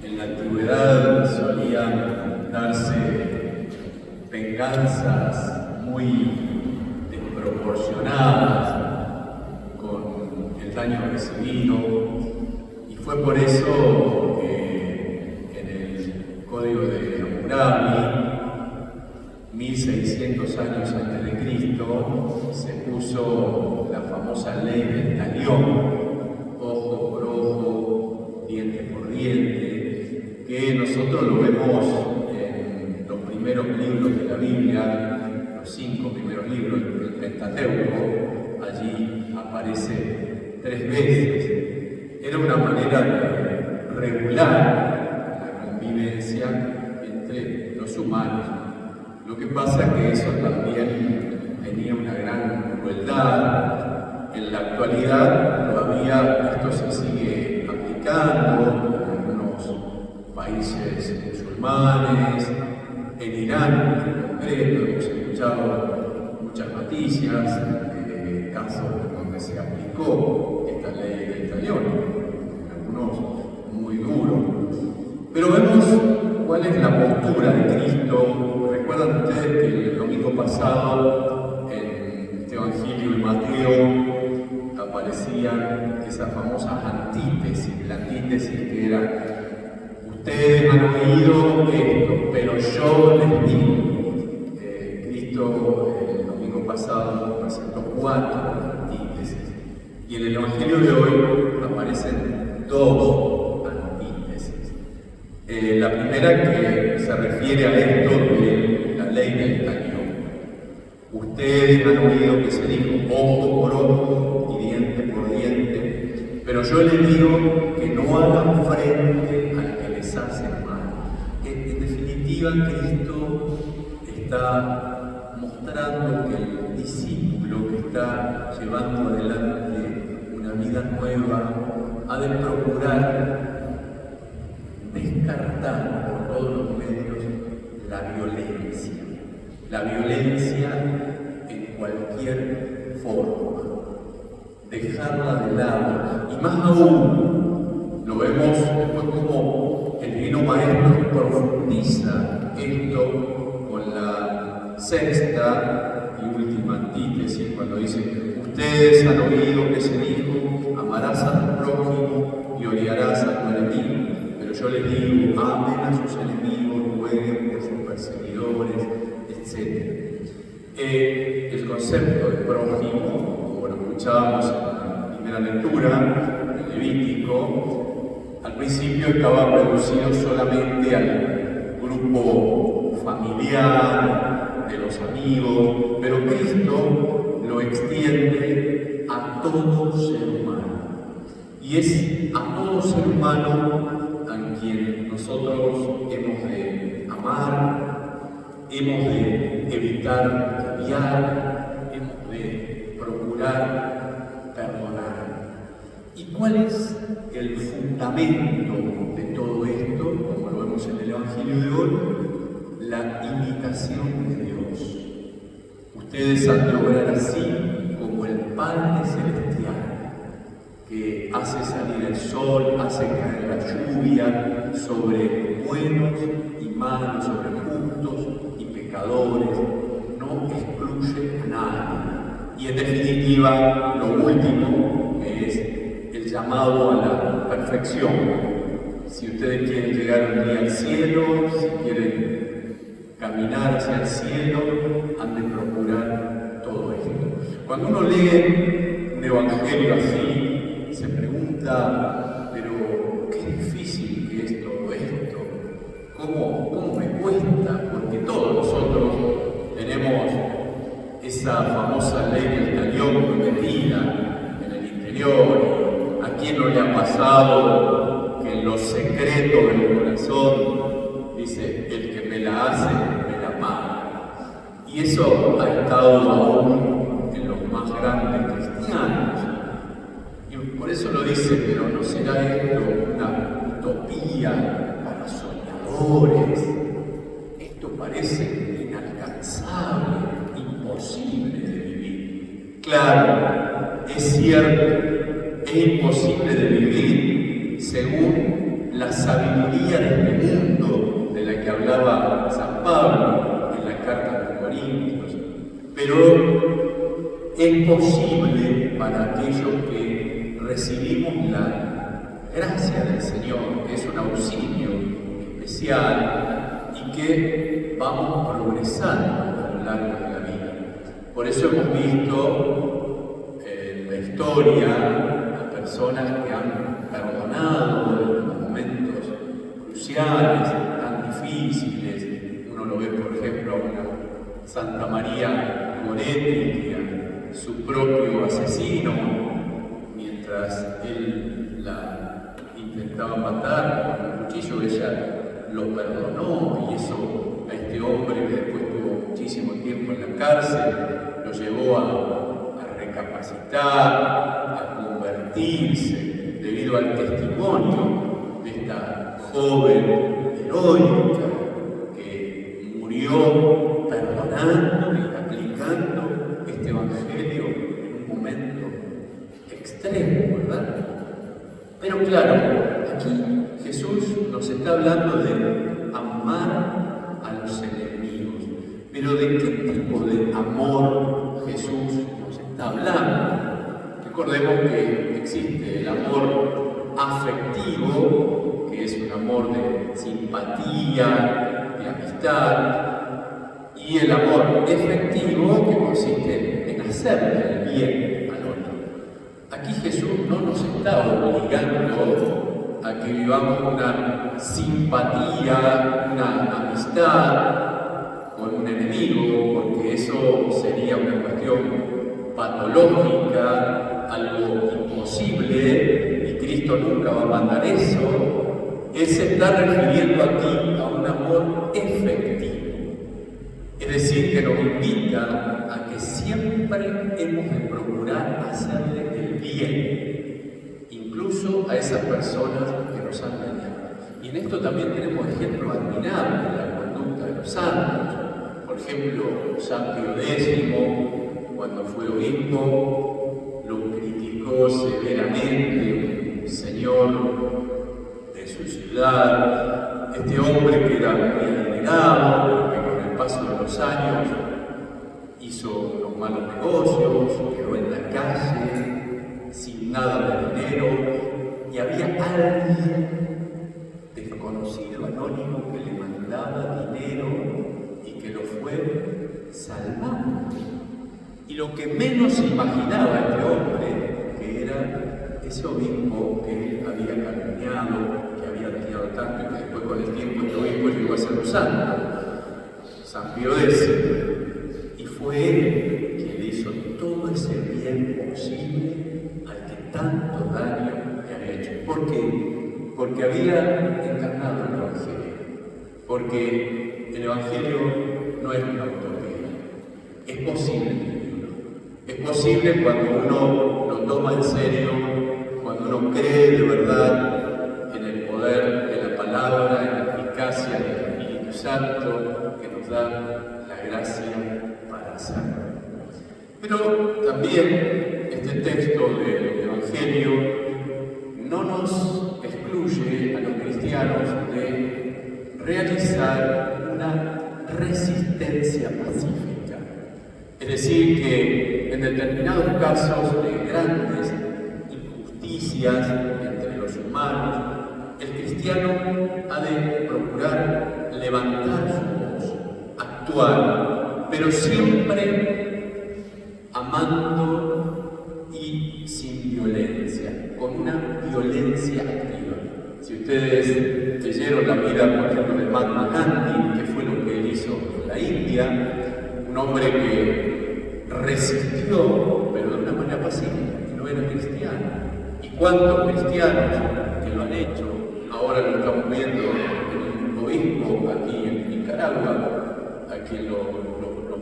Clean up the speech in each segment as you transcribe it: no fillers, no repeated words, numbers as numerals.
En la antigüedad solían darse venganzas muy desproporcionadas con el daño recibido, y fue por eso que en el Código de Hammurabi, 1600 años antes de Cristo, se puso la famosa ley del talión, ojo por ojo, diente por diente, que nosotros lo vemos en los primeros libros de la Biblia, los 5 primeros libros del Pentateuco. Allí aparece 3 veces. Era una manera de regular la convivencia entre los humanos. Lo que pasa es que eso también tenía una gran crueldad. En la actualidad todavía esto se sigue aplicando en algunos países musulmanes, en Irán en concreto. Hemos escuchado muchas noticias de casos donde se aplicó esta ley del talión, algunos muy duros. Pero vemos cuál es la postura de Cristo. Recuerdan ustedes que el domingo pasado en este Evangelio de Mateo aparecían esas famosas antítesis. La antítesis que era: ustedes han oído esto, pero yo les digo. Cristo el domingo pasado presentó 4 antítesis, y en el Evangelio de hoy aparecen 2 antítesis. La primera, que se refiere a esto de la ley del talión. Ustedes han oído que se dijo ojo por ojo y diente por diente, pero yo les digo que no hagan frente al que les hace mal. En definitiva, Cristo está mostrando que el discípulo que está llevando adelante una vida nueva ha de procurar descartar por todos los medios la violencia en cualquier forma, dejarla de lado. Y más aún, lo vemos después como el Divino Maestro profundiza esto con la 6ª y última antítesis, cuando dice: ustedes han oído que se dijo, amarás a tu prójimo y odiarás a tu enemigo. Pero yo les digo, amen a sus enemigos, rueguen por sus perseguidores, etc. El concepto de prójimo, como lo escuchábamos en la primera lectura del Levítico, al principio estaba reducido solamente al grupo familiar, de los amigos, pero Cristo lo extiende a todo ser humano. Y es a todo ser humano a quien nosotros hemos de amar, hemos de evitar odiar, hemos de procurar perdonar. ¿Y cuál es el fundamento de todo esto? Como lo vemos en el Evangelio de hoy: la imitación de Dios. Ustedes han de obrar así como el Padre Celestial, que hace salir el sol, hace caer la lluvia sobre buenos y malos, sobre justos y pecadores, no excluye a nadie. Y en definitiva, lo último, que es el llamado a la perfección. Si ustedes quieren llegar un día al cielo, si quieren caminar hacia el cielo, han de procurar todo esto. Cuando uno lee un evangelio así, se pregunta: pero qué difícil que es todo esto, ¿cómo me cuesta? Porque todos nosotros tenemos esa famosa ley del talión metida en el interior. ¿A quién no le ha pasado que en los secretos del corazón dice: el que me la hace, me la paga? Y eso ha estado aún en los más grandes cristianos. Y por eso lo dice: pero ¿no será esto una utopía para soñadores? Esto parece inalcanzable, imposible de vivir. Claro, es cierto, es imposible de vivir según la sabiduría de este mundo de la que hablaba San Pablo en la carta a los Corintios, pero es posible para aquellos que recibimos la gracia del Señor, que es un auxilio especial y que vamos progresando a lo largo de la vida. Por eso hemos visto en la historia a personas que han perdonado en los momentos cruciales, tan difíciles. Uno lo ve, por ejemplo, a una Santa María Goretti, que a su propio asesino, mientras él la intentaba matar con un cuchillo, ella lo perdonó, y eso a este hombre, que después tuvo muchísimo tiempo en la cárcel, lo llevó a recapacitar, a convertirse, debido al testimonio de esta joven heroica que murió perdonando y aplicando este evangelio en un momento extremo, ¿verdad? Pero claro, aquí Jesús nos está hablando de amar a los enemigos. Pero ¿de qué tipo de amor Jesús nos está hablando? Recordemos que existe el amor afectivo, que es un amor de simpatía, de amistad, y el amor efectivo, que consiste en hacerle el bien al otro. Aquí Jesús no nos está obligando a que vivamos una simpatía, una amistad con un enemigo, porque eso sería una cuestión patológica, algo imposible, y Cristo nunca va a mandar eso. Él se está refiriendo aquí a un amor efectivo. Es decir, que nos invita a que siempre hemos de procurar hacerle el bien, incluso a esas personas que nos han dañado. Y en esto también tenemos ejemplos admirables de la conducta de los santos. Por ejemplo, San Pío X, cuando fue obispo, lo criticó severamente un señor de su ciudad, este hombre que era muy adinerado, que con el paso de los años hizo unos malos negocios, quedó en la calle, sin nada de dinero, y había alguien desconocido, anónimo, que le mandaba dinero y que lo fue salvando. Y lo que menos imaginaba este hombre, que era ese obispo que él había calumniado, que había dañado tanto, y que después con el tiempo este obispo llegó a ser un santo, San Pío X. Y fue él quien le hizo todo ese bien posible al que tanto daño le había hecho. ¿Por qué? Porque había encarnado el Evangelio. Porque el Evangelio no es una utopía, es posible vivirlo. Es posible cuando uno lo toma en serio, cuando uno cree de verdad en el poder de la palabra, en la eficacia del Espíritu Santo que nos da la gracia para hacerlo. Pero también este texto del Evangelio no nos excluye a los cristianos de realizar una resistencia pacífica. Es decir, que en determinados casos de grandes injusticias entre los humanos, el cristiano ha de procurar levantar su voz, actuar, pero siempre amando y sin violencia, con una violencia activa. Si ustedes leyeron la vida, por ejemplo, de Mahatma Gandhi, que fue lo que él hizo en la India, un hombre que resistió, pero de una manera pacífica, que no era cristiano. ¿Y cuántos cristianos que lo han hecho? Ahora lo estamos viendo en un obispo aquí en Nicaragua, a quien lo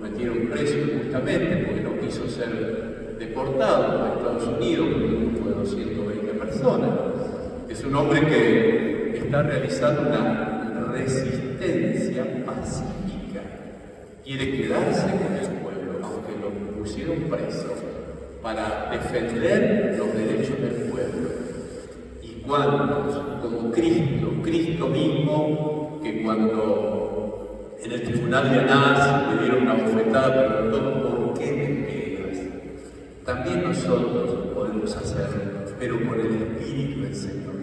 metieron preso justamente porque no quiso ser deportado a Estados Unidos con un grupo de 220 personas. Es un hombre que está realizando una resistencia pacífica. Quiere quedarse con el pueblo, aunque lo pusieron preso, para defender los derechos del pueblo. Y cuántos, como Cristo mismo, que cuando en el tribunal de Anás le dieron una bofetada, preguntó: ¿por qué me pegas? También nosotros podemos hacerlo, pero con el Espíritu del Señor,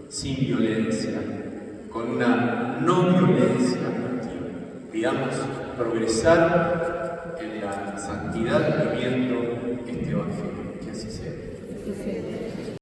sin violencia, con una no violencia activa. Pidamos progresar en la santidad viviendo este Evangelio. Que así sea.